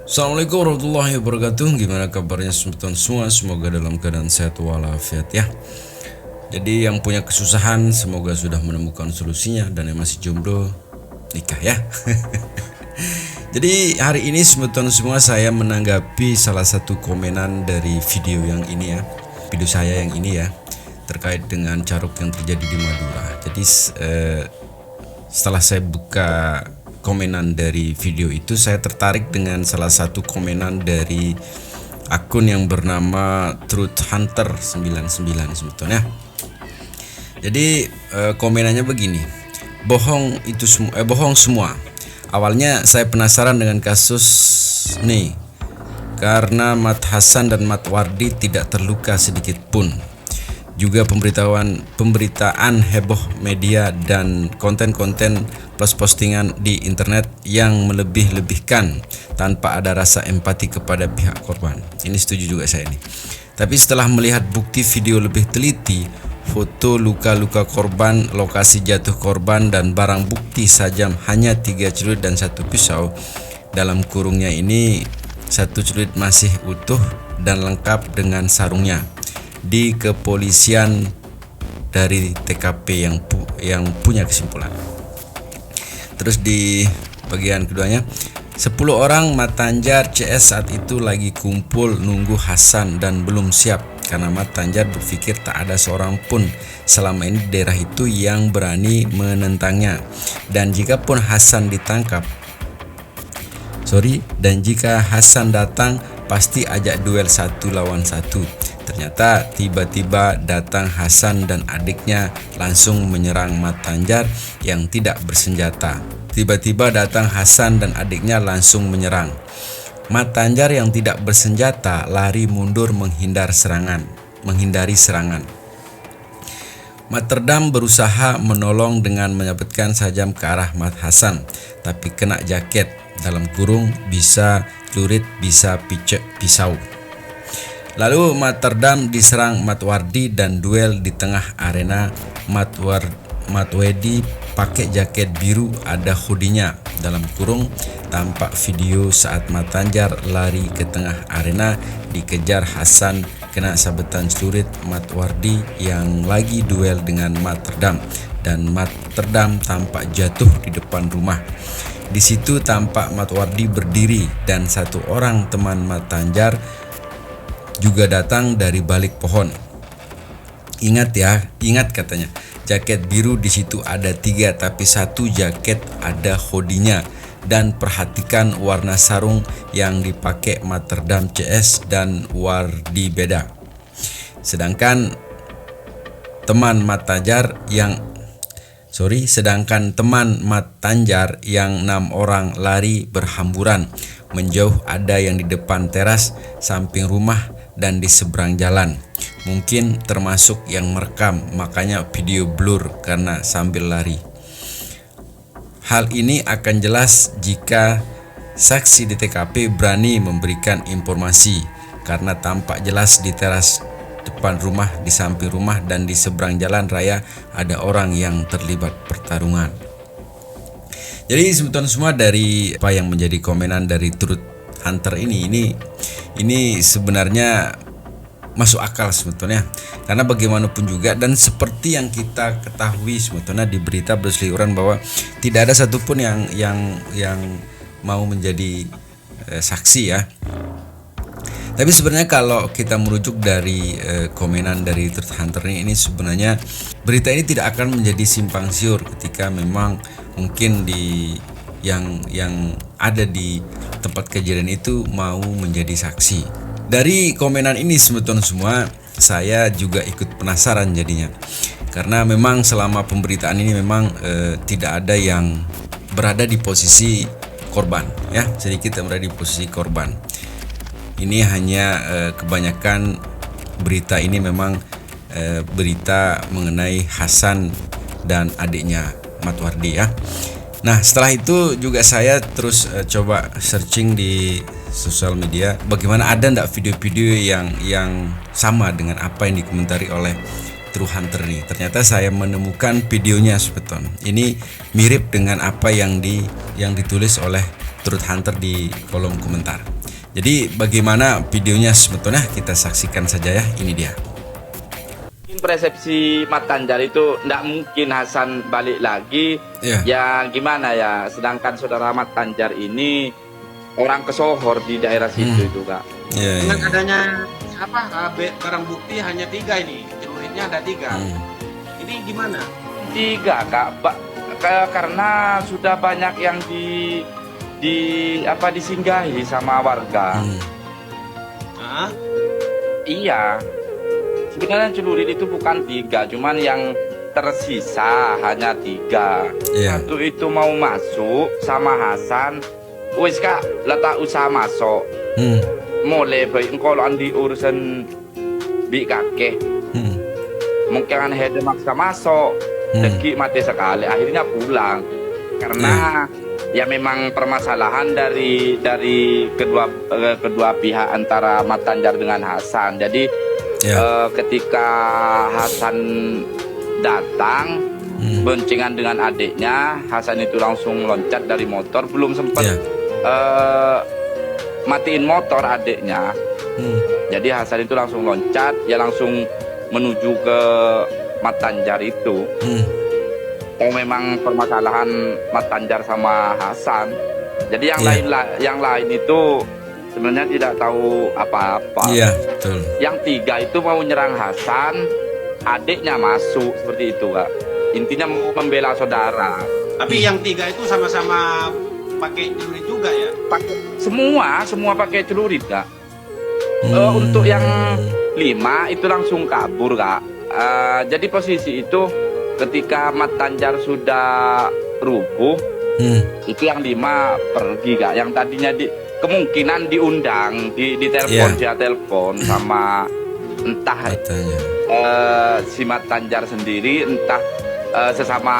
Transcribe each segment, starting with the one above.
Assalamualaikum warahmatullahi wabarakatuh. Gimana kabarnya teman-teman semua? Semoga dalam keadaan sehat walafiat ya. Jadi yang punya kesusahan semoga sudah menemukan solusinya, dan yang masih jomblo nikah ya. Jadi hari ini teman-teman semua saya menanggapi salah satu komenan dari video yang ini ya. Video saya yang ini ya, terkait dengan caruk yang terjadi di Madura. Jadi setelah saya buka komenan dari video itu, saya tertarik dengan salah satu komenan dari akun yang bernama Truth Hunter 99 sebetulnya. Jadi komenannya begini, bohong semua. Awalnya saya penasaran dengan kasus nih, karena Mat Hasan dan Mat Wardi tidak terluka sedikit pun. Juga pemberitaan heboh media dan konten-konten plus postingan di internet yang melebih-lebihkan tanpa ada rasa empati kepada pihak korban. Ini setuju juga saya nih. Tapi setelah melihat bukti video lebih teliti, foto luka-luka korban, lokasi jatuh korban, dan barang bukti sajam hanya 3 celurit dan 1 pisau. Dalam kurungnya ini 1 celurit masih utuh dan lengkap dengan sarungnya. Di kepolisian dari TKP yang punya kesimpulan. Terus di bagian keduanya, 10 orang Mat Tanjar CS saat itu lagi kumpul nunggu Hasan dan belum siap karena Mat Tanjar berpikir tak ada seorang pun selama ini di daerah itu yang berani menentangnya. Dan jika Hasan datang pasti ajak duel 1 lawan 1. Ternyata tiba-tiba datang Hasan dan adiknya langsung menyerang Mat Tanjar yang tidak bersenjata. Mat Tanjar yang tidak bersenjata lari mundur menghindari serangan. Mat Terdam berusaha menolong dengan menyabetkan sajam ke arah Mat Hasan, tapi kena jaket bisa celurit bisa pisau. Lalu Mat Terdam diserang Mat Wardi dan duel di tengah arena. Mat Wedi pakai jaket biru ada hoodie-nya tampak video saat Mat Tanjar lari ke tengah arena dikejar Hasan kena sabetan celurit Mat Wardi yang lagi duel dengan Mat Terdam, dan Mat Terdam tampak jatuh di depan rumah. Di situ tampak Mat Wardi berdiri dan 1 orang teman Mat Tanjar juga datang dari balik pohon. Ingat katanya, jaket biru di situ ada 3, tapi 1 jaket ada hoodie-nya. Dan perhatikan warna sarung yang dipakai Mat Terdam CS dan Wardi beda. Sedangkan teman Mat Tanjar yang 6 orang lari berhamburan menjauh, ada yang di depan teras, samping rumah, dan di seberang jalan. Mungkin termasuk yang merekam, makanya video blur karena sambil lari. Hal ini akan jelas jika saksi di TKP berani memberikan informasi, karena tampak jelas di teras depan rumah, di samping rumah, dan di seberang jalan raya ada orang yang terlibat pertarungan. Jadi sebetulnya semua dari apa yang menjadi komenan dari Truth Hunter ini sebenarnya masuk akal sebetulnya, karena bagaimanapun juga, dan seperti yang kita ketahui sebetulnya di berita berseliweran bahwa tidak ada satupun yang mau menjadi saksi ya. Tapi sebenarnya kalau kita merujuk dari komenan dari Truth Hunter ini sebenarnya berita ini tidak akan menjadi simpang siur ketika memang mungkin yang ada di tempat kejadian itu mau menjadi saksi. Dari komenan ini sebetulnya semua saya juga ikut penasaran jadinya, karena memang selama pemberitaan ini memang tidak ada yang berada di posisi korban ya, sedikit yang berada di posisi korban. Ini hanya kebanyakan berita ini memang berita mengenai Hasan dan adiknya Mat Wardi ya. Nah, setelah itu juga saya terus coba searching di sosial media, bagaimana ada ndak video-video yang sama dengan apa yang dikomentari oleh Truth Hunter ini. Ternyata saya menemukan videonya sebetulnya. Ini mirip dengan apa yang ditulis oleh Truth Hunter di kolom komentar. Jadi bagaimana videonya sebetulnya kita saksikan saja ya. Ini dia. Persepsi Mat Tanjar itu nggak mungkin Hasan balik lagi. Ya gimana ya, sedangkan saudara Mat Tanjar ini orang kesohor di daerah situ itu Kak. Dengan adanya barang bukti hanya 3 ini, celuritnya ada 3. Ini gimana? 3 Kak, karena sudah banyak yang disinggahi sama warga. Iya. Sebenarnya celurit itu bukan 3, cuman yang tersisa hanya 3. Satu itu mau masuk sama Hasan, wis Kak, letak usaha masuk. Mulai baik kalau andi urusan bi kakek. Mungkin kan hede maksa masuk, deki mati sekali, akhirnya pulang. Karena ya memang permasalahan dari kedua pihak antara Mat Tanjar dengan Hasan. Jadi ketika Hasan datang boncengan dengan adiknya, Hasan itu langsung loncat dari motor, belum sempat matiin motor adiknya. Jadi Hasan itu langsung loncat, ya langsung menuju ke Mat Tanjar itu. Memang permasalahan Mat Tanjar sama Hasan. Jadi yang lain itu sebenarnya tidak tahu apa-apa. Betul. Yang 3 itu mau nyerang Hasan, adiknya masuk seperti itu Kak. Intinya mau membela saudara. Tapi yang 3 itu sama-sama pakai celurit juga ya? Semua pakai celurit Kak. Untuk yang 5 itu langsung kabur Kak. Jadi posisi itu ketika Mat Tanjar sudah rubuh, itu yang 5 pergi Kak. Yang tadinya kemungkinan diundang, di telepon, dia telepon sama entah si Mat Tanjar sendiri, entah sesama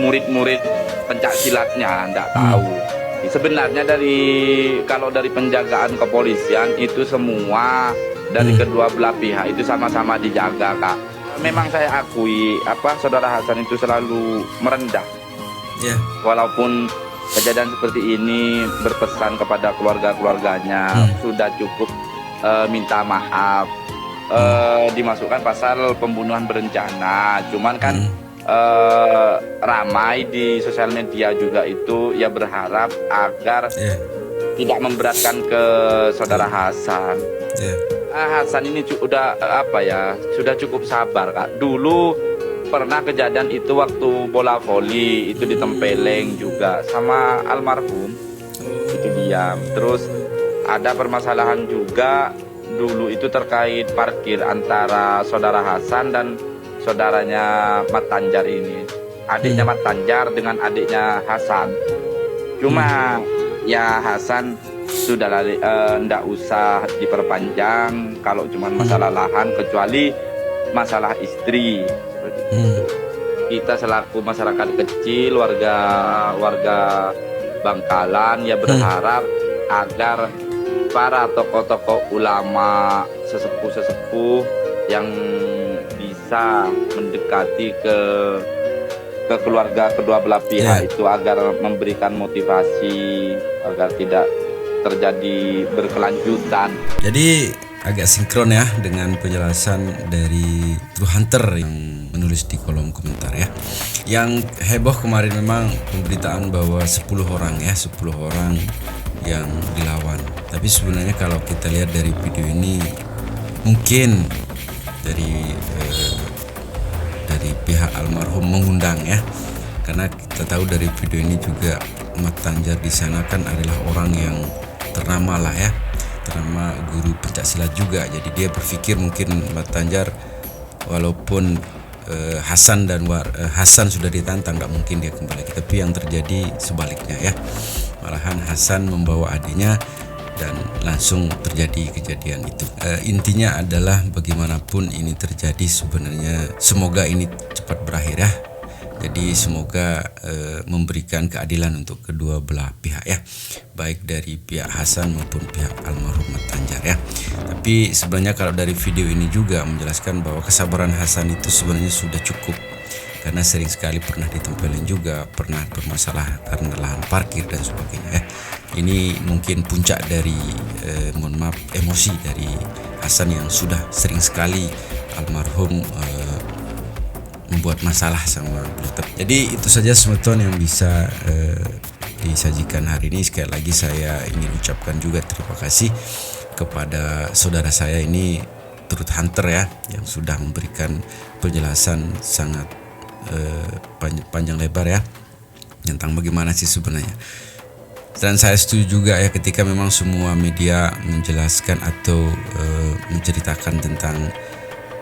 murid-murid pencak silatnya, enggak tahu. Sebenarnya kalau dari penjagaan kepolisian itu semua dari kedua belah pihak itu sama-sama dijaga Kak. Memang saya akui saudara Hasan itu selalu merendah. Walaupun kejadian seperti ini, berpesan kepada keluarga-keluarganya, sudah cukup minta maaf, dimasukkan pasal pembunuhan berencana. Cuman kan ramai di sosial media juga itu ya berharap agar tidak memberatkan ke saudara Hasan. Hasan ini sudah cukup sabar Kak. Dulu pernah kejadian itu waktu bola voli itu ditempeleng juga sama almarhum, itu diam. Terus ada permasalahan juga dulu itu terkait parkir antara saudara Hasan dan saudaranya Mat Tanjar ini, adiknya Mat Tanjar dengan adiknya Hasan. Cuma ya Hasan sudah ndak usah diperpanjang kalau cuma masalah lahan, kecuali masalah istri. Kita selaku masyarakat kecil, warga Bangkalan ya berharap agar para tokoh-tokoh ulama, sesepuh-sesepuh yang bisa mendekati ke keluarga kedua belah pihak itu agar memberikan motivasi agar tidak terjadi berkelanjutan. Jadi agak sinkron ya dengan penjelasan dari True Hunter yang menulis di kolom komentar ya. Yang heboh kemarin memang pemberitaan bahwa 10 orang yang dilawan. Tapi sebenarnya kalau kita lihat dari video ini, mungkin dari pihak almarhum mengundang ya. Karena kita tahu dari video ini juga Mat Tanjar di sana kan adalah orang yang ternama lah ya, ternama guru pencak silat juga. Jadi dia berpikir mungkin Mat Tanjar walaupun Hasan sudah ditantang, nggak mungkin dia kembali lagi. Tapi yang terjadi sebaliknya ya, malahan Hasan membawa adiknya dan langsung terjadi kejadian itu. Intinya adalah bagaimanapun ini terjadi sebenarnya semoga ini cepat berakhir ya. Jadi semoga memberikan keadilan untuk kedua belah pihak ya, baik dari pihak Hasan maupun pihak almarhum Mat Tanjar ya. Tapi sebenarnya kalau dari video ini juga menjelaskan bahwa kesabaran Hasan itu sebenarnya sudah cukup, karena sering sekali pernah ditempelin juga, pernah bermasalah karena lahan parkir dan sebagainya ya. Ini mungkin puncak dari mohon maaf emosi dari Hasan yang sudah sering sekali almarhum membuat masalah sama Bluetooth. Jadi itu saja semeton yang bisa disajikan hari ini. Sekali lagi saya ingin ucapkan juga terima kasih kepada saudara saya ini Truth Hunter ya, yang sudah memberikan penjelasan sangat panjang lebar ya tentang bagaimana sih sebenarnya. Dan saya setuju juga ya ketika memang semua media menjelaskan atau menceritakan tentang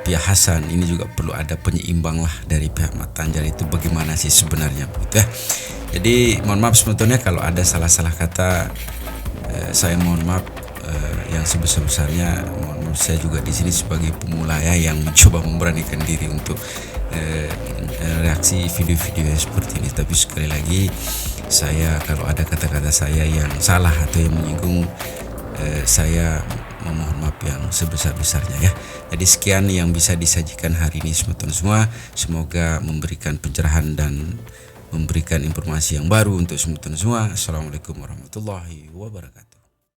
pihak Hasan, ini juga perlu ada penyeimbang lah dari pihak Mat Tanjar itu bagaimana sih sebenarnya begitu ya. Jadi mohon maaf sebetulnya kalau ada salah-salah kata, saya mohon maaf yang sebesar-besarnya. Mohon maaf, saya juga di sini sebagai pemula ya yang mencoba memberanikan diri untuk reaksi video-video yang seperti ini. Tapi sekali lagi saya kalau ada kata-kata saya yang salah atau yang menyinggung, saya memohon maaf yang sebesar-besarnya ya. Jadi sekian yang bisa disajikan hari ini teman-teman semua. Semoga memberikan pencerahan dan memberikan informasi yang baru untuk teman-teman semua. Assalamualaikum warahmatullahi wabarakatuh.